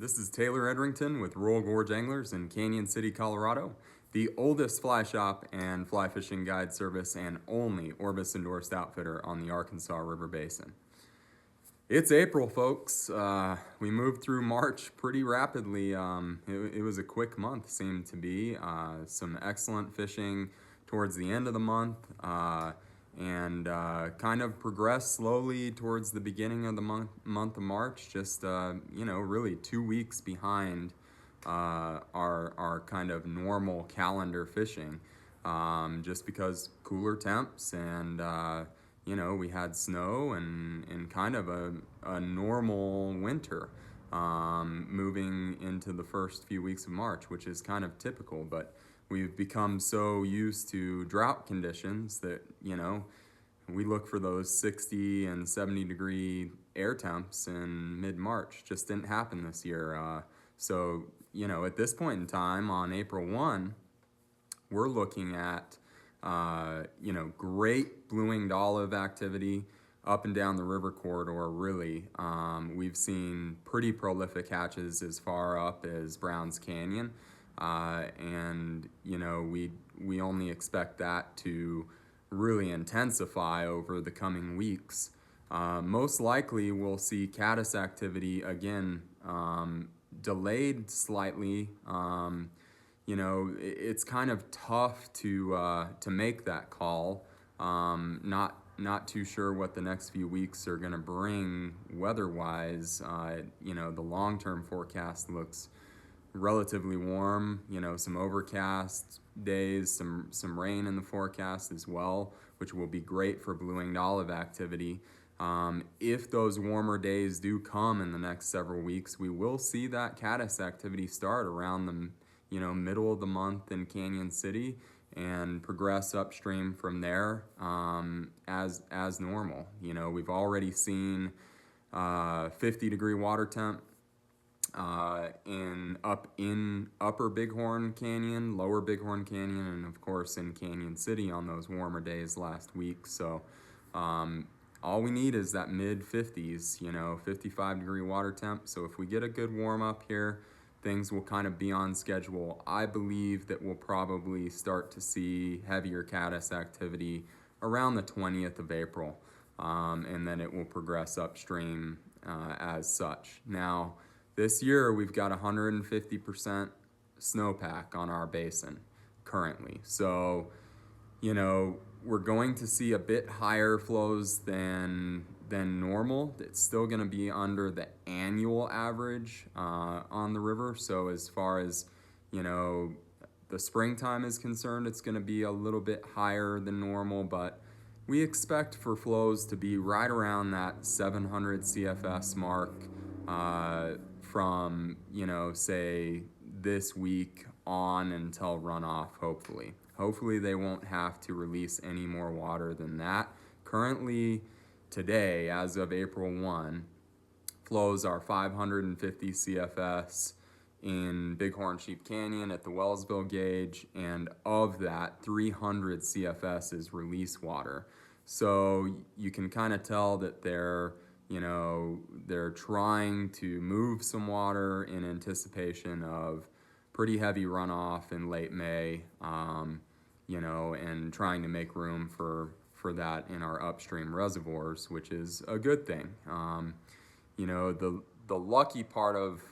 This is Taylor Edrington with Rural Gorge Anglers in Canyon City, Colorado, the oldest fly shop and fly fishing guide service and only Orbis endorsed outfitter on the Arkansas River Basin. It's April, folks. We moved through March pretty rapidly. It was a quick month, seemed to be. Some excellent fishing towards the end of the month. And kind of progressed slowly towards the beginning of the month of March, just really 2 weeks behind our kind of normal calendar fishing, just because cooler temps and we had snow and kind of a normal winter moving into the first few weeks of March, which is kind of typical, but we've become so used to drought conditions that, we look for those 60 and 70 degree air temps in mid-March. Just didn't happen this year. So, at this point in time on April 1, we're looking at, great blue-winged olive activity up and down the river corridor, really. We've seen pretty prolific hatches as far up as Browns Canyon. And we only expect that to really intensify over the coming weeks. Most likely we'll see caddis activity again, delayed slightly. It's kind of tough to make that call. Not too sure what the next few weeks are going to bring weather-wise. The long-term forecast looks relatively warm, some overcast days, some rain in the forecast as well, which will be great for blue-winged olive activity. If those warmer days do come in the next several weeks, we will see that caddis activity start around the middle of the month in Canyon City and progress upstream from there as normal. We've already seen 50-degree water temp in Upper Bighorn Canyon, Lower Bighorn Canyon, and of course in Canyon City on those warmer days last week. So all we need is that mid-50s, 55-degree water temp. So if we get a good warm up here, things will kind of be on schedule. I believe that we'll probably start to see heavier caddis activity around the 20th of April, and then it will progress upstream as such. Now, this year we've got 150% snowpack on our basin currently. So, we're going to see a bit higher flows than normal. It's still going to be under the annual average on the river. So as far as, the springtime is concerned, it's going to be a little bit higher than normal, but we expect for flows to be right around that 700 CFS mark from, say this week on until runoff, hopefully. Hopefully they won't have to release any more water than that. Currently, today, as of April 1, flows are 550 CFS in Bighorn Sheep Canyon at the Wellsville gauge, and of that, 300 CFS is release water. So you can kind of tell that they're trying to move some water in anticipation of pretty heavy runoff in late May, and trying to make room for that in our upstream reservoirs, which is a good thing. The lucky part of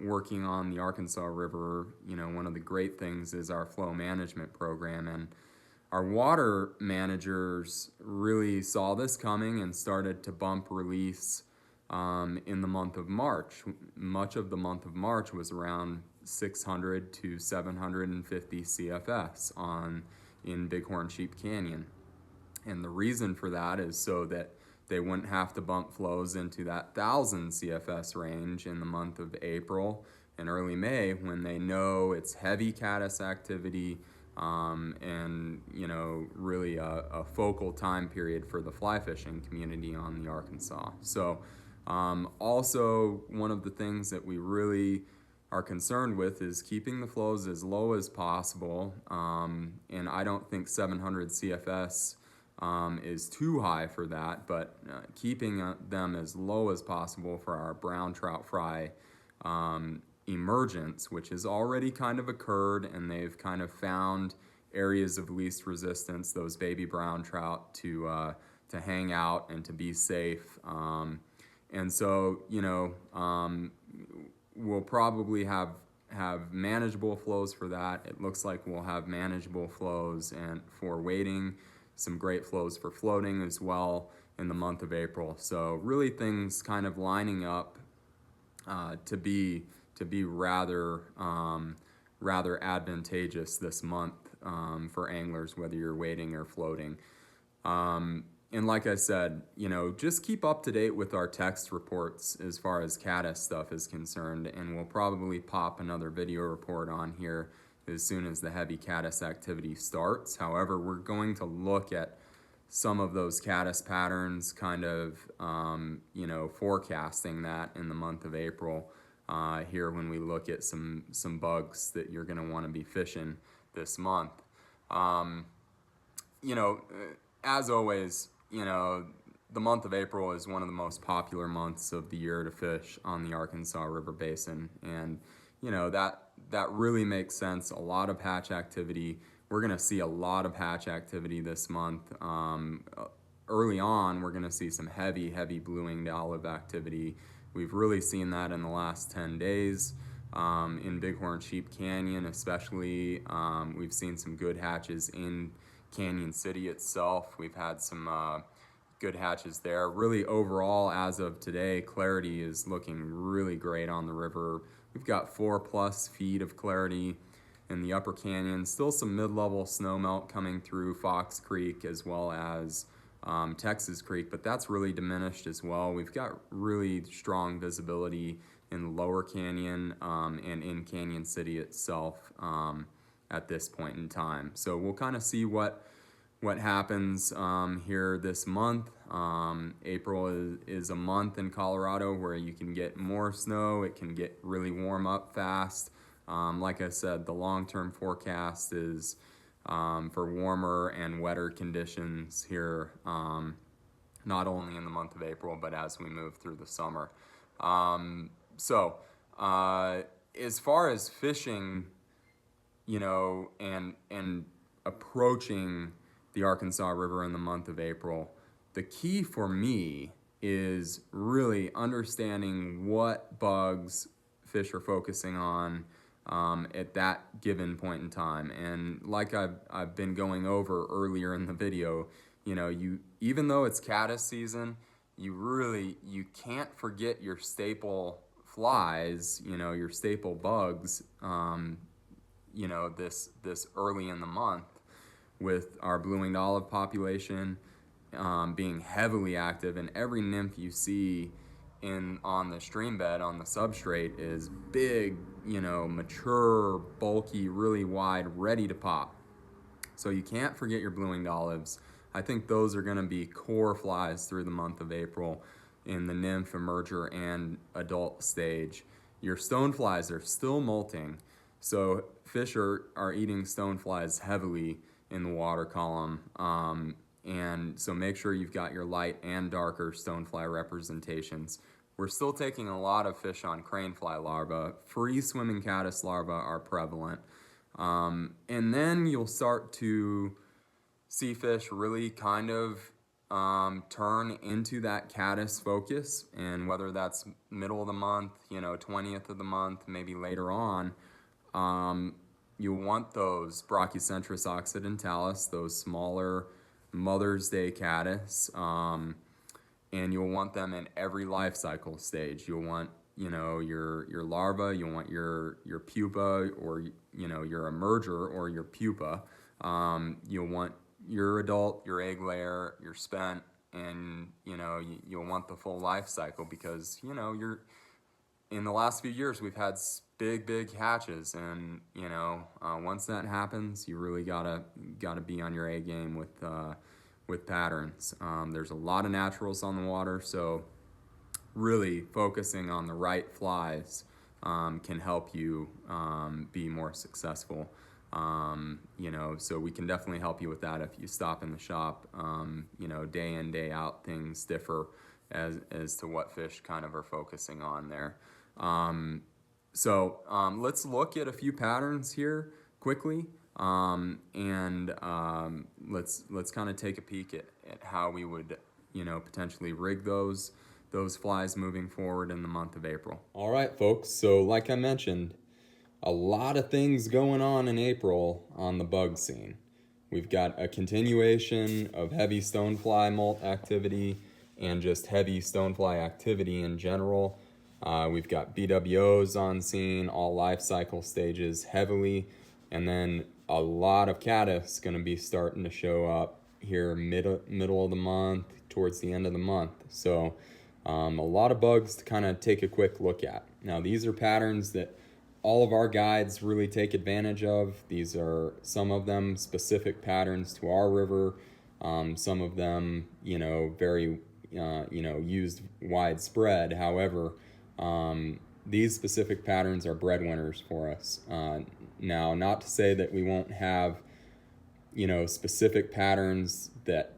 working on the Arkansas River, one of the great things is our flow management program, and our water managers really saw this coming and started to bump release in the month of March. Much of the month of March was around 600 to 750 CFS in Bighorn Sheep Canyon. And the reason for that is so that they wouldn't have to bump flows into that 1,000 CFS range in the month of April and early May when they know it's heavy caddis activity and really a focal time period for the fly fishing community on the Arkansas. So also one of the things that we really are concerned with is keeping the flows as low as possible, and I don't think 700 CFS is too high for that, but keeping them as low as possible for our brown trout fry emergence, which has already kind of occurred, and they've kind of found areas of least resistance, those baby brown trout, to hang out and to be safe. And so, we'll probably have manageable flows for that. It looks like we'll have manageable flows and for wading, some great flows for floating as well in the month of April. So really things kind of lining up to be rather advantageous this month for anglers, whether you're wading or floating. And like I said, just keep up to date with our text reports as far as caddis stuff is concerned, and we'll probably pop another video report on here as soon as the heavy caddis activity starts. However, we're going to look at some of those caddis patterns, kind of, forecasting that in the month of April here when we look at some bugs that you're going to want to be fishing this month. As always, the month of April is one of the most popular months of the year to fish on the Arkansas River Basin. And, that really makes sense. A lot of hatch activity. We're going to see a lot of hatch activity this month. Early on, we're going to see some heavy blue-winged olive activity. We've really seen that in the last 10 days. In Bighorn Sheep Canyon especially, we've seen some good hatches in Canyon City itself. We've had some good hatches there. Really, overall, as of today, clarity is looking really great on the river. We've got 4+ feet of clarity in the upper canyon. Still some mid-level snowmelt coming through Fox Creek as well as Texas Creek, but that's really diminished as well. We've got really strong visibility in the lower canyon and in Canyon City itself at this point in time. So we'll kind of see what happens here this month. April is a month in Colorado where you can get more snow. It can get really warm up fast. Like I said, the long-term forecast is for warmer and wetter conditions here, not only in the month of April, but as we move through the summer. So as far as fishing, and approaching the Arkansas River in the month of April, the key for me is really understanding what bugs fish are focusing on at that given point in time. And like I've been going over earlier in the video, even though it's caddis season, you can't forget your staple flies, your staple bugs, this early in the month, with our blue-winged olive population being heavily active, and every nymph you see on the stream bed, on the substrate, is big, mature, bulky, really wide, ready to pop. So you can't forget your blue-winged olives. I think those are going to be core flies through the month of April in the nymph, emerger, and adult stage. Your stoneflies are still molting, so fish are eating stoneflies heavily in the water column. And so make sure you've got your light and darker stonefly representations. We're still taking a lot of fish on cranefly larvae. Free swimming caddis larvae are prevalent. And then you'll start to see fish really kind of turn into that caddis focus, and whether that's middle of the month, 20th of the month, maybe later on, you'll want those Brachycentrus occidentalis, those smaller Mother's Day caddis, and you'll want them in every life cycle stage. You'll want, your larva, you'll want your pupa, or, your emerger or your pupa. You'll want your adult, your egg layer, your spent, and, you'll want the full life cycle, because, you're, in the last few years, we've had big hatches, and once that happens, you really gotta be on your A game with patterns. There's a lot of naturals on the water, so really focusing on the right flies can help you be more successful. So we can definitely help you with that if you stop in the shop. Day in, day out, things differ as to what fish kind of are focusing on there. Let's look at a few patterns here quickly, and let's kind of take a peek at how we would, potentially rig those flies moving forward in the month of April. All right, folks. So like I mentioned, a lot of things going on in April on the bug scene. We've got a continuation of heavy stonefly molt activity and just heavy stonefly activity in general. We've got BWOs on scene, all life cycle stages heavily, and then a lot of caddis going to be starting to show up here middle of the month, towards the end of the month. So a lot of bugs to kind of take a quick look at. Now these are patterns that all of our guides really take advantage of. These are some of them specific patterns to our river, some of them, very, used widespread. However, these specific patterns are breadwinners for us. Now, not to say that we won't have, specific patterns that,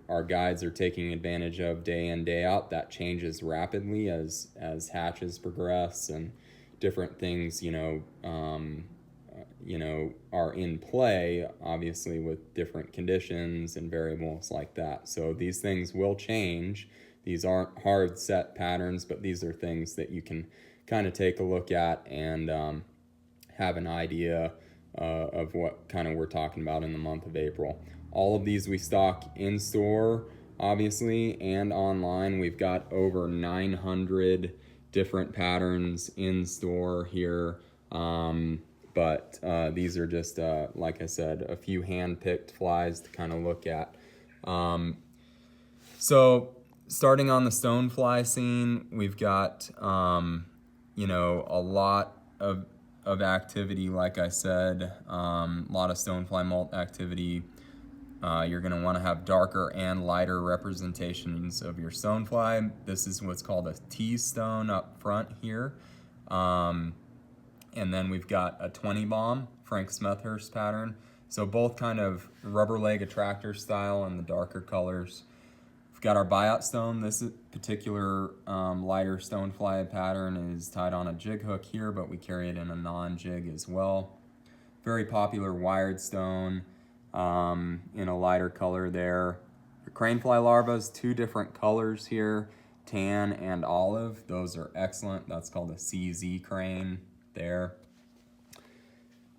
our guides are taking advantage of day in, day out. That changes rapidly as hatches progress and different things, are in play, obviously, with different conditions and variables like that. So these things will change. These aren't hard set patterns, but these are things that you can kind of take a look at and have an idea of what kind of we're talking about in the month of April. All of these we stock in store, obviously, and online. We've got over 900 different patterns in store here, but these are just, like I said, a few hand-picked flies to kind of look at. So starting on the stonefly scene, we've got, a lot of activity, like I said, a lot of stonefly molt activity. You're going to want to have darker and lighter representations of your stonefly. This is what's called a T-stone up front here. And then we've got a 20 bomb, Frank Smethurst pattern. So both kind of rubber leg attractor style and the darker colors. We've got our buyout stone. This particular lighter stonefly pattern is tied on a jig hook here, but we carry it in a non-jig as well. Very popular wired stone in a lighter color there. The cranefly larvas, two different colors here, tan and olive. Those are excellent. That's called a CZ crane there.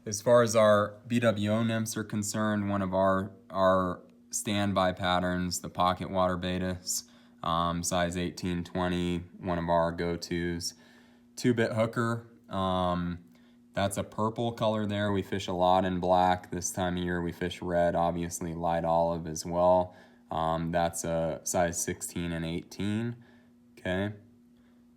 As far as our BWO nymphs are concerned, one of our standby patterns, the pocket water betas, size 18-20, one of our go-tos. 2-bit hooker, that's a purple color there. We fish a lot in black. This time of year we fish red, obviously light olive as well. That's a size 16 and 18, okay?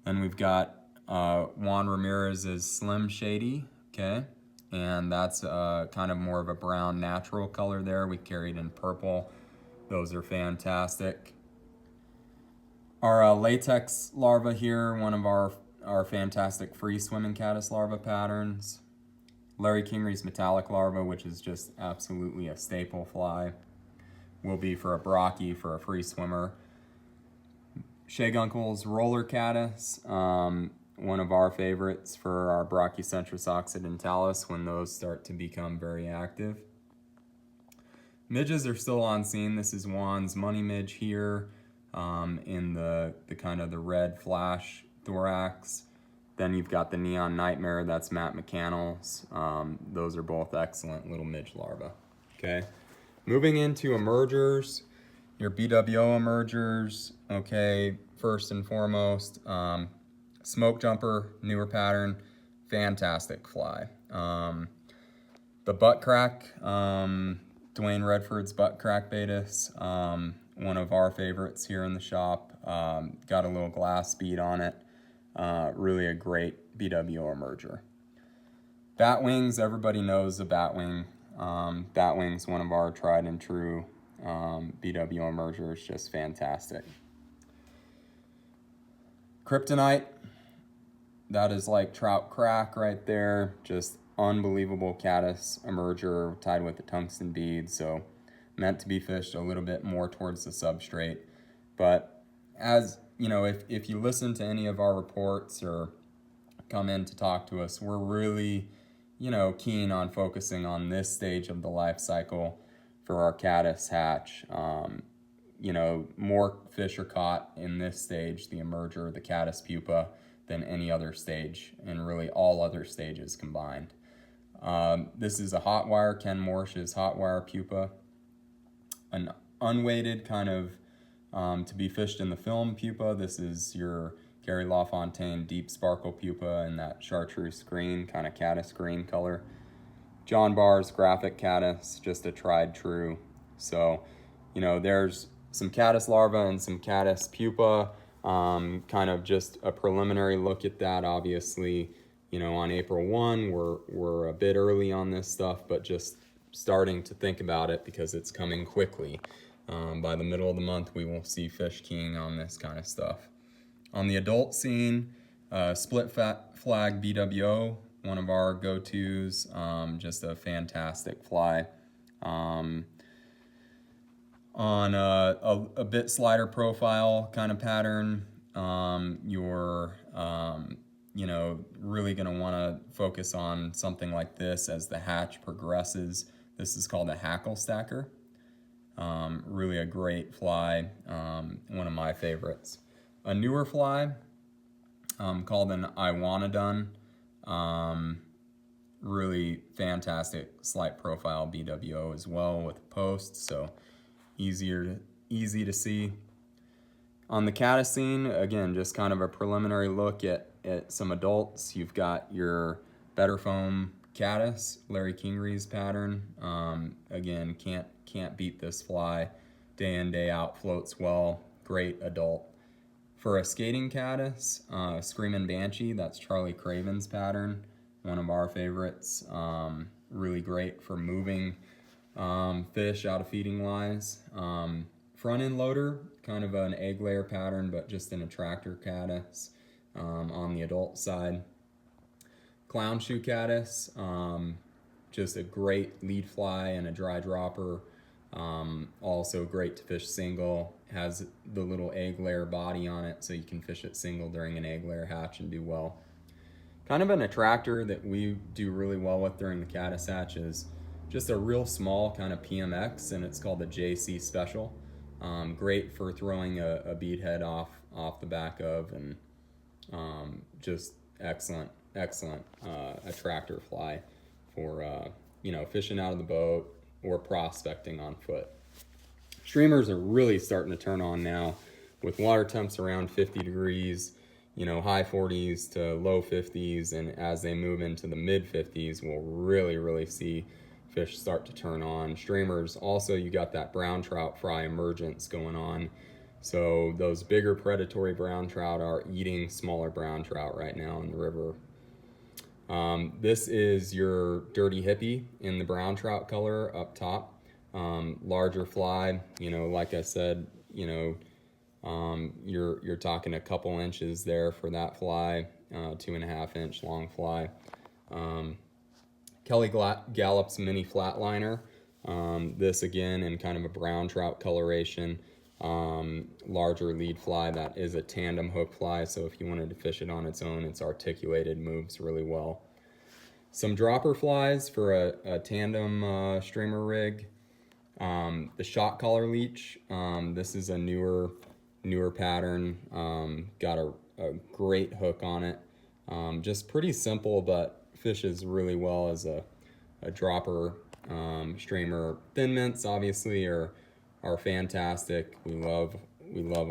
Then we've got Juan Ramirez's Slim Shady, okay? And that's kind of more of a brown natural color there. We carried in purple. Those are fantastic. Our latex larva here, one of our fantastic free swimming caddis larva patterns. Larry Kingery's metallic larva, which is just absolutely a staple fly, will be for a brockie, for a free swimmer. Shea Gunkel's roller caddis, one of our favorites for our Brachycentrus occidentalis when those start to become very active. Midges are still on scene. This is Juan's money midge here in the kind of the red flash thorax. Then you've got the Neon Nightmare, that's Matt McCannell's. Those are both excellent little midge larvae. Okay, moving into emergers, your BWO emergers, okay, first and foremost, Smoke Jumper, newer pattern, fantastic fly. The butt crack, Dwayne Redford's butt crack betas, one of our favorites here in the shop. Got a little glass speed on it. Really a great BWO emerger. Batwings, everybody knows the Batwing. Batwing's one of our tried and true BWO emergers, just fantastic. Kryptonite, that is like trout crack right there, just unbelievable caddis emerger tied with a tungsten bead, so meant to be fished a little bit more towards the substrate. But as you know, if you listen to any of our reports or come in to talk to us, we're really, keen on focusing on this stage of the life cycle for our caddis hatch. More fish are caught in this stage, the emerger, the caddis pupa, than any other stage, and really all other stages combined. This is a hot wire, Ken Morsh's hot wire pupa, an unweighted kind of to be fished in the film pupa. This is your Gary LaFontaine deep sparkle pupa in that chartreuse green, kind of caddis green color. John Barr's graphic caddis, just a tried true. So, there's some caddis larvae and some caddis pupa. Kind of just a preliminary look at that. Obviously, on April 1, we're a bit early on this stuff, but just starting to think about it because it's coming quickly. By the middle of the month, we will see fish keying on this kind of stuff. On the adult scene, split flag BWO, one of our go-tos, just a fantastic fly. On a bit slider profile kind of pattern, you're really going to want to focus on something like this as the hatch progresses. This is called a hackle stacker. Really a great fly, one of my favorites. A newer fly called an Iwanodon, really fantastic slight profile BWO as well with posts, so easy to see. On the caddis scene, again, just kind of a preliminary look at some adults. You've got your better foam caddis, Larry Kingery's pattern. Again, can't beat this fly. Day in, day out, floats well, great adult. For a skating caddis, Screamin' Banshee, that's Charlie Craven's pattern, one of our favorites. Really great for moving fish out of feeding lines. Front end loader, kind of an egg layer pattern, but just an attractor caddis on the adult side. Clown shoe caddis, just a great lead fly and a dry dropper. Also great to fish single, has the little egg layer body on it, so you can fish it single during an egg layer hatch and do well. Kind of an attractor that we do really well with during the caddis hatch is just a real small kind of PMX, and it's called the JC Special. Great for throwing a bead head off the back of, and just excellent attractor fly for fishing out of the boat or prospecting on foot. Streamers are really starting to turn on now with water temps around 50 degrees, high 40s to low 50s, and as they move into the mid 50s, we'll really see fish start to turn on. Streamers, also you got that brown trout fry emergence going on. So those bigger predatory brown trout are eating smaller brown trout right now in the river. This is your dirty hippie in the brown trout color up top. Larger fly, like I said, you're talking a couple inches there for that fly, 2.5 inch long fly. Kelly Gallup's mini flatliner. This again in kind of a brown trout coloration. Larger lead fly. That is a tandem hook fly, so if you wanted to fish it on its own, it's articulated, moves really well. Some dropper flies for a tandem streamer rig. The shot collar leech. This is a newer pattern. Got a great hook on it. Just pretty simple, but fishes really well as a dropper streamer. Thin mints obviously are fantastic. We love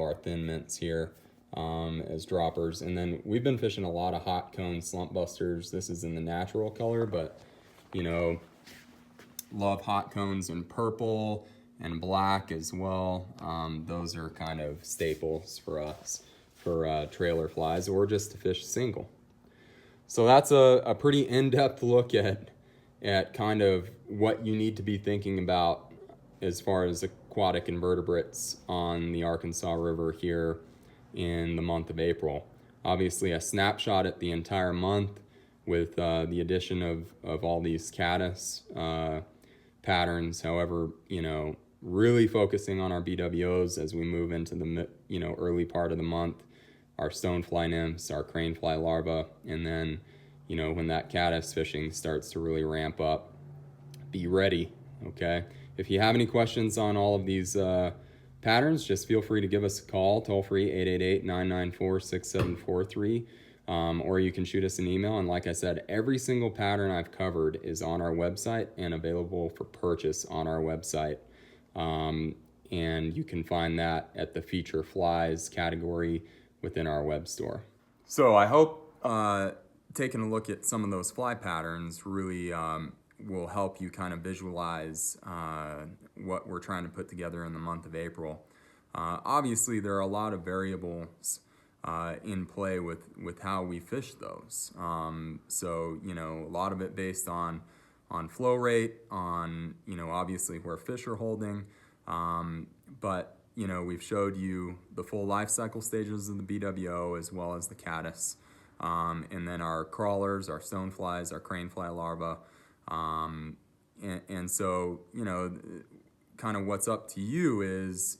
our thin mints here as droppers. And then we've been fishing a lot of hot cone slump busters. This is in the natural color, but love hot cones in purple and black as well. Those are kind of staples for us for trailer flies or just to fish single. So that's a pretty in-depth look at kind of what you need to be thinking about as far as aquatic invertebrates on the Arkansas River here in the month of April. Obviously a snapshot at the entire month with the addition of all these caddis patterns. However, really focusing on our BWOs as we move into the early part of the month. our stonefly nymphs, our cranefly larvae, and then, when that caddis fishing starts to really ramp up, be ready, okay? If you have any questions on all of these patterns, just feel free to give us a call, toll free, 888-994-6743, or you can shoot us an email. And like I said, every single pattern I've covered is on our website and available for purchase on our website. And you can find that at the Feature Flies category within our web store. So I hope taking a look at some of those fly patterns really will help you kind of visualize what we're trying to put together in the month of April. Obviously, there are a lot of variables in play with how we fish those. So, a lot of it based on flow rate, on, obviously where fish are holding. But, we've showed you the full life cycle stages of the BWO as well as the caddis. And then our crawlers, our stoneflies, our cranefly larvae. And so, kind of what's up to you is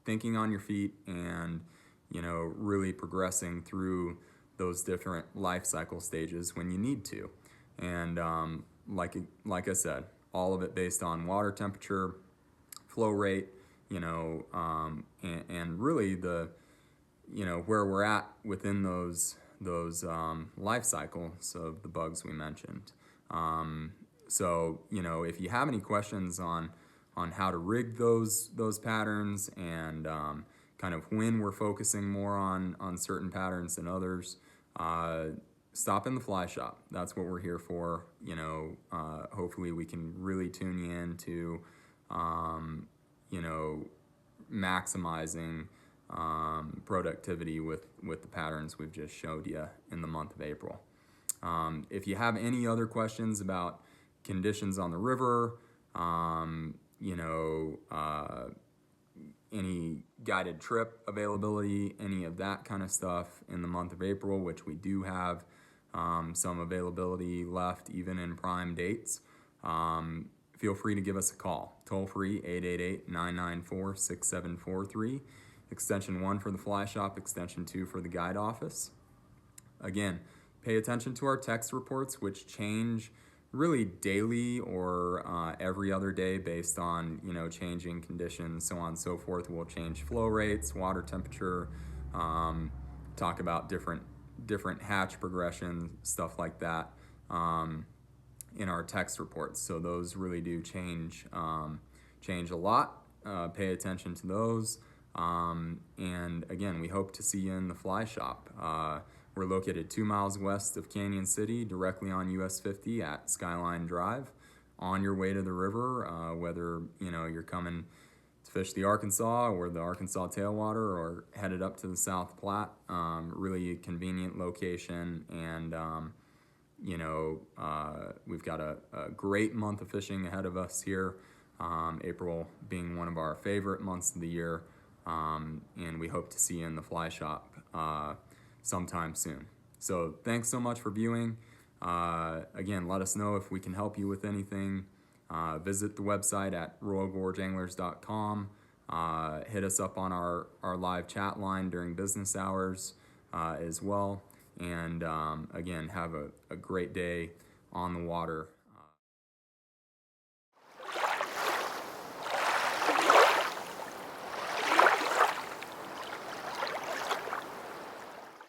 thinking on your feet and, really progressing through those different life cycle stages when you need to. And like I said, all of it based on water temperature, flow rate, and really the, where we're at within those life cycles of the bugs we mentioned. So, if you have any questions on how to rig those patterns and kind of when we're focusing more on certain patterns than others, stop in the fly shop. That's what we're here for. Hopefully we can really tune you into, maximizing productivity with the patterns we've just showed you in the month of April. If you have any other questions about conditions on the river, any guided trip availability, any of that kind of stuff in the month of April, which we do have some availability left even in prime dates, feel free to give us a call. Toll free, 888-994-6743, extension 1 for the fly shop, extension 2 for the guide office. Again, pay attention to our text reports, which change really daily or every other day based on, changing conditions, so on and so forth. We'll change flow rates, water temperature, talk about different hatch progression, stuff like that in our text reports. So those really do change a lot. Pay attention to those. And again, we hope to see you in the fly shop. We're located 2 miles west of Canyon City, directly on US 50 at Skyline Drive. On your way to the river, whether you're coming to fish the Arkansas or the Arkansas tailwater or headed up to the South Platte, really convenient location. And we've got a great month of fishing ahead of us here. April being one of our favorite months of the year. And we hope to see you in the fly shop sometime soon. So thanks so much for viewing. Again, let us know if we can help you with anything. Visit the website at royalgorgeanglers.com. Hit us up on our live chat line during business hours as well. And again, have a great day on the water